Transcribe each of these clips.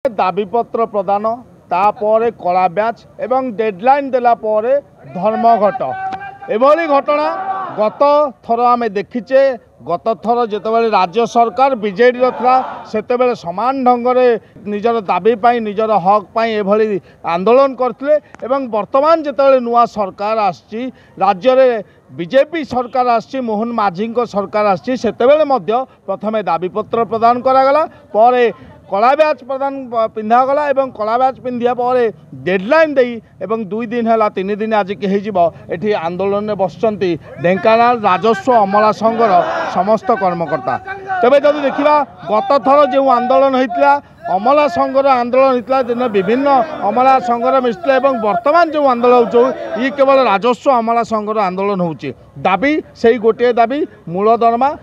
दाबीपत्र प्रदान तापर कला ब्याच एवं डेडलाइन देला परे धर्मघट एभली घटना गत थर आम देखीचे। गत थर जितेबाला राज्य सरकार बीजेडी था सेतेबेले समान ढंग से निजर दाबी पाई निजर हक पाई एभली आंदोलन करते एवं वर्तमान जितेबाला नुआ सरकार आसी राज्य में बीजेपी सरकार आसी मोहन माझी सरकार आसी सेतेबेले मध्य प्रथमे दाबीपत्र प्रदान करागला परे कला ब्याच प्रदान पिंधागला एवं कला ब्याच पिंधिया पर डेडलाइन दे एवं 2 दिन है 3 दिन आज ये आंदोलन में बसचंती ढेंकानाल राजस्व अमला संघर समस्त कर्मकर्ता। तेज जब देखा गत थर जो आंदोलन होता अमला संघर आंदोलन होता दिन विभिन्न अमला संघर मिसले एवं वर्तमान जो आंदोलन हो ये केवल राजस्व अमला संघर आंदोलन हो दाबी से गोटे दाबी मूल दरमा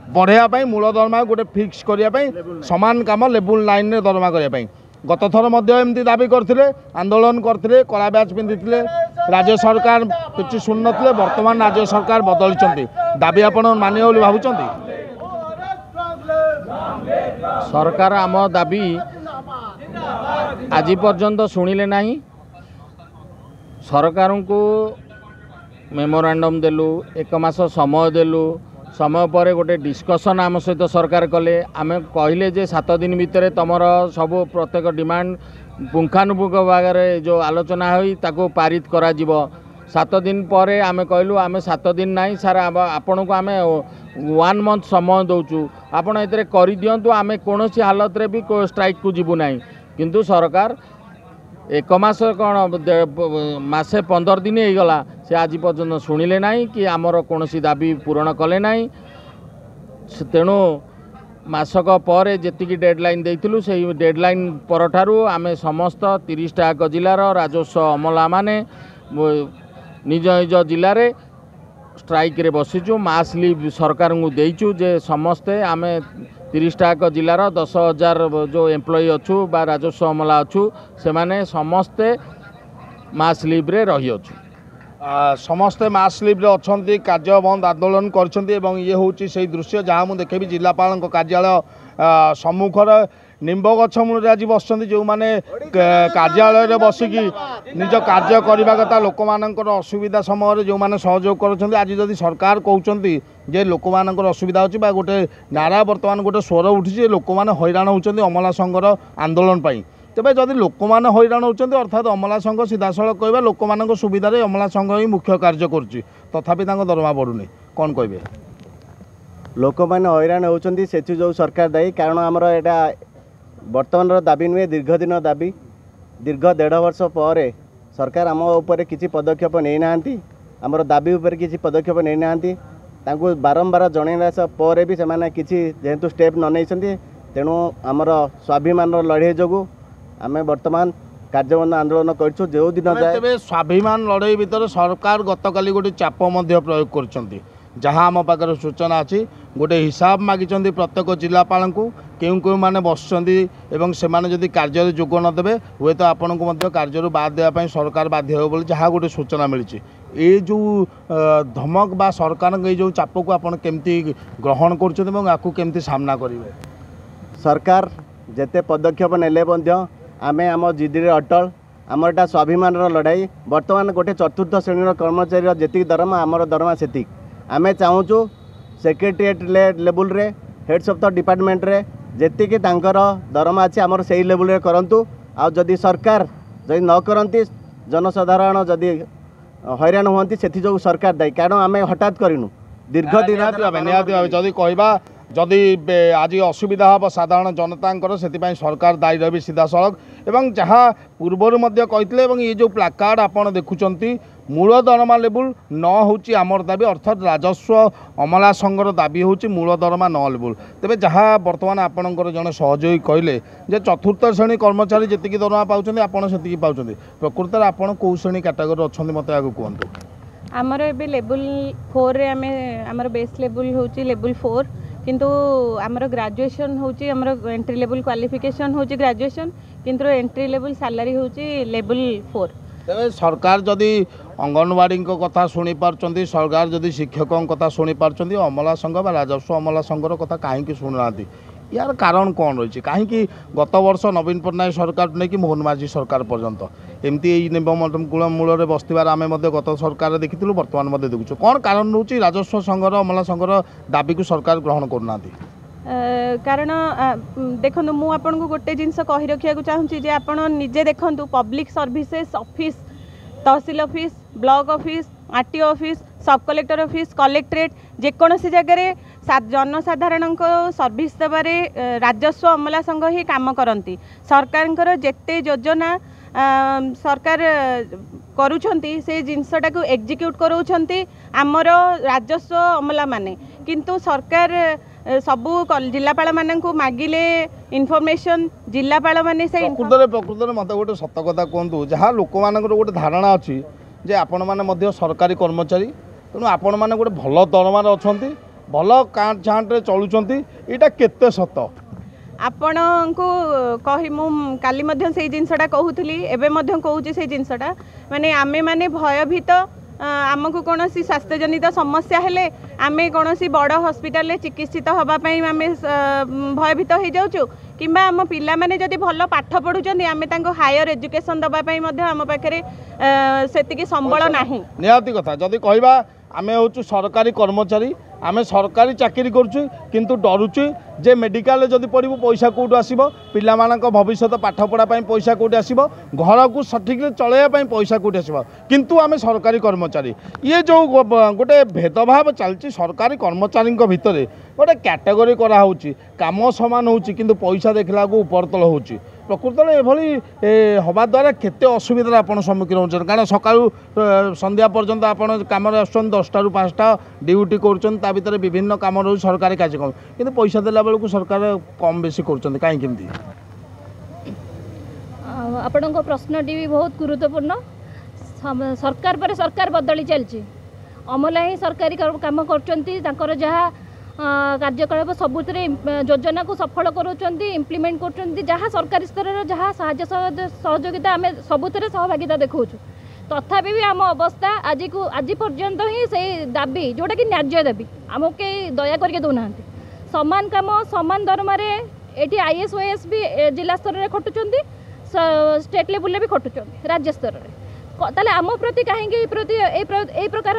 बढ़ाई मूल दरमा गोटे फिक्स करने सामान कम लेवल लाइन में दरमा करने गत थर एमती दाबी करते आंदोलन करते कला ब्याच पिंधि राज्य सरकार किसी शुणु नथिले वर्तमान राज्य सरकार बदली दाबी आपण मानिए बोली भावुं सरकार आम दाबी आज पर्यंत शुणिले नहीं। सरकार को मेमोरांडम देलु 1 मास समय देलु समय पर गोटे डिस्कसन आम सहित सरकार कले आम कहले जे 7 दिन भितर तुमर सब प्रत्येक डिमांड पुंखानुपुंख भाग में जो आलोचना हुई ताको पारित करा जीवो। 7 दिन पर आम कहलु आम 7 दिन नहीं सारा आपण को आम 1 मंथ समय दौचु आपण ए कर दिंतु आम कौन हालत रे भी स्ट्राइक को जीवु ना किंतु सरकार 1 मास कौन मासे 15 दिन हो गला से आज पर्यंत शुणिले ना कि आमर कौन दाबी पूरण कले ना। तेणु मासक पर जी डेडलाइन देइथिलु से डेडलाइन पर ठारू आमे समस्त 30 टाक जिलार राजस्व अमला माने निज निज जिले में स्ट्राइक रे बसीचु मास लीव सरकार को देइचु जे समस्ते आमे 30 टाक जिलार 10,000 जो एम्प्लॉई अच्छु बा राजस्व अमला अच्छु से माने समस्ते मास लीव रे रही अच्छु समस्ते मास लीव रे अछंती कार्य बंद आंदोलन करछंती एवं ये होची से दृश्य जहाँ मुझे देखेबी जिलापाल कार्यालय सम्मुखर निम्ब गछ मूल आज बस जो मैंने कार्यालय बसिकी निज कार्य करने कथा लोक मानकर असुविधा समय जो मैंने सहयोग कर आज जदि सरकार कहते जे लोक मानकर असुविधा अच्छी गोटे नारा बर्तमान गोटे स्वर उठी लोक मैंने हैरान होती अमला संघर आंदोलन पाई तेज जदि लोक मैंने हैरान होती अर्थात अमला संघ सीधा सड़क कह लोक मान सुविधा अमला संघ ही मुख्य कार्य करुच्ची तथापि दरमा बढ़ुनी कौन कहे लोक मैंने हैरान होती से जो सरकार दायी कारण आमर यहाँ बर्तमान दाबी नुहे दीर्घ दिन दाबी दीर्घ 1.5 वर्ष पर सरकार आम उपर किसी पदक्षेप नहीं ना आमर दाबी उपर किसी पदक्षेप नहीं ना बारंबार जनइला पर भी से किसी जेहेतु स्टेप न नहीं तेणु आमर स्वाभिमान लड़े जो आम बर्तमान कार्यबंद आंदोलन कर जो दिन जाए स्वाभिमान लड़ाई भितर सरकार गतकाली गोटे चाप प्रयोग कर जहाँ आम पाखे सूचना अच्छी गोटे हिसाब मागी प्रत्येक जिलापाल को क्यों क्यों मैंने बसुँच से जदि कार्य जोग नदेवे हुए तो आपण को कार्य बाद देवाई सरकार बाध्य हो जहाँ गोटे सूचना मिली ये जो धमक बा सरकार जो चाप को आप केमती ग्रहण कर सामना करेंगे सरकार जिते पदक्षेप नेले आम आम जिदी अटल आमर एटा स्वाभिमान लड़ाई बर्तमान गोटे चतुर्थ श्रेणी कर्मचारी जी दरमा आमर दरमा से आम चाहूँ सेक्रेटेरिएट लेवल रे हेड्स ऑफ द डिपार्टमेंट रे जेतिकी तांकर दरमा अच्छी आमर से लेवल रे करंतु आ जदि सरकार जदि न करती जनसाधारण जदि हैरान हुंती से जो सरकार दायी कारण आम हठात करूँ दीर्घ दिन जदि कहवा जदि आज असुविधा हम साधारण जनता से सरकार दायी रही सीधा सड़क एवं जहाँ पूर्वर कहते ये जो प्लाकार्ड आपड़ देखुं मूल दरमा लेवल न होची आमर दाबी अर्थात राजस्व अमला संघर दाबी होची मूल दरमा न लेवल तेरे जहाँ बर्तमान आपणकर जड़े सहयोगी कहले जे चतुर्थ श्रेणी कर्मचारी जी दरमा पाँच आपड़ से पाँच प्रकृत में आपड़ कौ श्रेणी कैटेगोरी अच्छा मत आगे कहतु आमर ए लेवल 4 रे आमर बेस लेवल होची लेवल 4 किंतु आमर ग्रेजुएशन होची आमर एंट्री लेवल क्वालिफिकेशन होची ग्रेजुएशन किंतु एंट्री लेवल सैलरी होची लेवल 4 तेज सरकार जदि अंगनवाड़ी कथा शुणी पार्टी सरकार जदि शिक्षकों कथा शुणी पार्टी अमला संघ बा राजस्व अमला संघर कथा कहीं शुणुना यार कारण कौन रही कहीं गत वर्ष नवीन पट्टनायक सरकार नहीं कि मोहन माझी सरकार पर्यंत एमती निम्बूल मूल बसबार आम गत सरकार देखी बर्तमान देखु कौन कारण रोचे राजस्व संघर अमला संघर दाबी को सरकार ग्रहण करना कारण देखो मु आपन को गोटे जिनस कही रखा चाहूँगी जे आपन निजे देखु public services office tehsil office block office RTO office सब कलेक्टर ऑफिस कलेक्ट्रेट जेकोसी जगह जनसाधारण सर्विस देवारे राजस्व अमला संघ ही काम करती सरकार जेते योजना सरकार करुछंती से जिनसटा को एग्जीक्यूट कराउछंती आमर राजस्व अमला माने किंतु सरकार सबू जिलापाल मान मागिले इनफॉरमेशन जिलापाल माने से प्रकृत मत गोटे सत कथा कहतु जहाँ लोक मान गोटे धारणा अच्छी जे आपण मैंने सरकारी कर्मचारी तेणु आपण मैंने गोटे भल दरमार अच्छा भल काट छाँटे चलुंट यहाँ केते सत आपण को कही मु काली मध्य से जिनसटा कहूली एवं कहूँ से जिनसटा माने आमे माने भयभीत आमको कौन स्वास्थ्य जनित समस्या हेले आमे कौन बड़ हॉस्पिटल चिकित्सित होगापाई आम भयभीत हो जाऊँ कि आम पिला माने जदि भल पाठ पढ़ुं आम हायर एजुकेशन दवापाई आम पाखे से संबल नाही निहाती कथा जदि कहवा आमे हूँ सरकारी कर्मचारी आमे सरकारी चाकरी करुचु किंतु डरुचु जे मेडिकल जदि पढ़ू पैसा कौटू आसब पिला भविष्य पाठ पढ़ापी पैसा कौटी आसब घर को सठिक चलैया पैसा कौटी आसब किंतु आमे सरकारी कर्मचारी ये जो गोटे भेदभाव चलती सरकारी कर्मचारी भितर गोटे कैटेगरी कराऊँच काम सामान हो किंतु पैसा देखला उपरतल हो प्रकृत में हवा द्वारा केते असुविधार आपन सम्मुखीन होचन कारण सकाळू संध्या पर्यंत आपन काम आसुछन 10टा ରୁ 5टा ड्यूटी करूछन ता भीतर विभिन्न काम रही सरकारी कार्यक्रम किंतु पैसा देला बेलू सरकार कम बेसी करूछन काई केमती आपण प्रश्नटी भी बहुत गुरुत्वपूर्ण सरकार पर सरकार बदली चलती अमला ही सरकारी काम कर जहाँ कार्यकलाप सबुतरे योजना को सफल करूँ इम्प्लीमेंट कर जहाँ सरकारी स्तर में जहाँ साहाय्य सहयोगिता आम सबुतरे सहभागिता देखा तथापि भी आम अवस्था आज पर्यंत ही से दाबी जोटा कि न्याय दाबी आमको कई दया करके दौना सामान काम सामान दरमार ये आईएएस ओएएस भी जिला स्तर में खटुंट स्टेट लेवल भी खटुंट राज्य स्तर में ताले आम प्रति कहीं प्रकार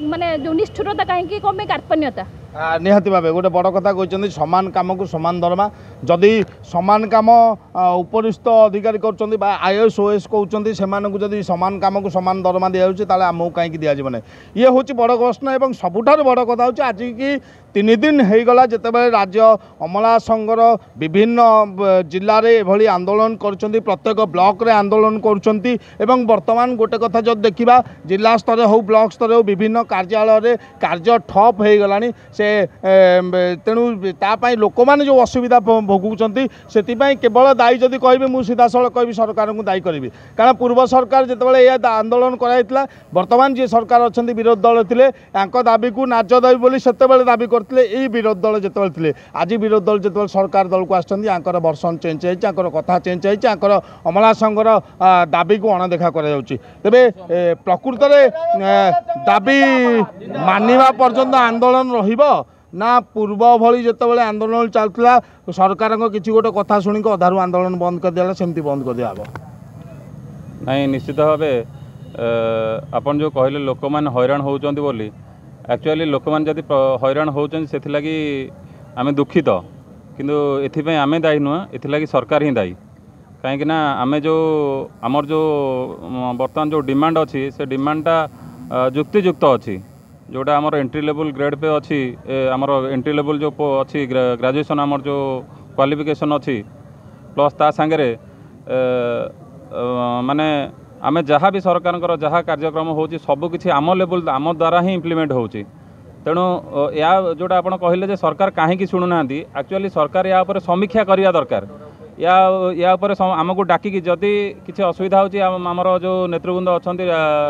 माने जो निष्ठुरता कहीं कम कार्पण्यता निहाती भाव गोटे बड़ कथा कहते समान कम को समान दरमा जदि समान कम उपरिस्थ अधिकारी कर आईएएस ओएएस कहते से समान कम को समान दरमा दि जाऊँगी आमको कहीं दिज्व ये हूँ बड़ प्रश्न और सबुठ बड़ कथा हूँ आज की 3 दिन होगला जितेबाला राज्य अमला संघर विभिन्न जिले में आंदोलन कर प्रत्येक ब्लॉक रे आंदोलन कर बर्तमान गोटे कथा जब देखा जिला स्तर हो ब्लॉक स्तर हो विभिन्न कार्यालय कार्य ठप हो गला से तेणु तापाई लोक मैंने जो असुविधा भोगुंट से केवल दायी जदि कह मुझे सीधा सड़क कह सरकार को दायी करी कारण पूर्व सरकार जितेबाला यह आंदोलन कराइला बर्तमान जी सरकार अच्छा विरोधी दल थे दाबी को नाज देवी बोली से दाबी कर विरोधी दल जिते थे आज विरोधी दल जिते सरकार दल को आसर वर्सन चेंज होकर कथा चेंज होकर अमला संघर दाबी को अणदेखा करे प्रकृत में दाबी मानिबा पर्यंत आंदोलन रहिबो ना पूर्व भली जितेबाला आंदोलन चलता सरकार किसी गोटे कथा शुणिक अधारू आंदोलन बंद कर दिया सेमती बंद कर दिया नहीं निश्चित भाव आपन जो कहले लोक मैंने हैरान होउचंती बोली एक्चुअली लोक मैंने जदि हैरान होउचंती सेथिलागी आमे दुखित किंतु एथिपई आमे दायी नुह एथिलागी सरकार ही दायी कहीं ना आमे जो आमर जो बर्तमान जो डिमांड अच्छी से डिमांडटा जुक्तियुक्त अच्छी जोटा आमर एंट्री लेवल ग्रेड पे अच्छी आमर एंट्री लेवल जो अच्छी ग्रेजुएशन आमर जो क्वालिफिकेशन अच्छी प्लस ता सांगे माने आमे जहाँ भी सरकार जहाँ कार्यक्रम होची सब किछि आम लेवल आम द्वारा ही इम्प्लीमेंट होची तेणु या जोटा आपण कहले सरकार कहीं शुणुना एक्चुअली सरकार या ऊपर समीक्षा करवा दरकार या ऊपर आमको डाकिकी जदि किसी असुविधा होची आमर जो नेतृवृंद अच्छा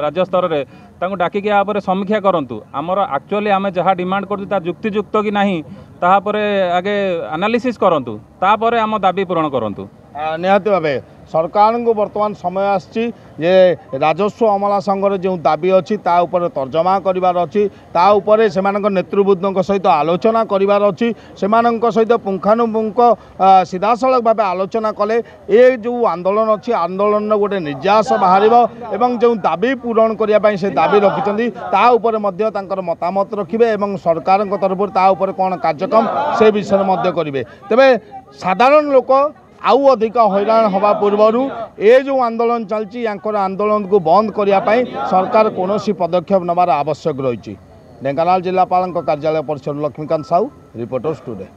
राज्य स्तर में तांको डाकिकी या ऊपर समीक्षा करंतु आमर एक्चुअली आमे जहाँ डिमांड करछु ता युक्तियुक्त कि नहीं ताहा परे आगे एनालिसिस करंतु तापरे आम दाबी पूरण करंतु निहाती भाव सरकार को बर्तमान समय आसी जे राजस्व अमला संघर जो दाबी अच्छी ता ऊपर तर्जमा करार अच्छी ता ऊपर से नेतृवृंद सहित आलोचना करार अच्छी से सहित पुंखानुपुंख सीधासलख भाव आलोचना कले ये जो आंदोलन अच्छी आंदोलन गोटे निर्यास बाहर एवं जो दाबी पूरण करने से दाबी रखिंट ता ऊपर मतामत रखिए और सरकार तरफ ता ऊपर कौन कार्यक्रम से विषय में करेंगे तेरे साधारण लोक आउ अधिक हैरान हवा पूर्वर ये जो आंदोलन चलती आंदोलन को बंद करने सरकार कौन पदक्षेप नबार आवश्यक रही। ढेंकानाल जिलापाल कार्यालय परिसर लक्ष्मीकांत साहू, रिपोर्टर्स टुडे।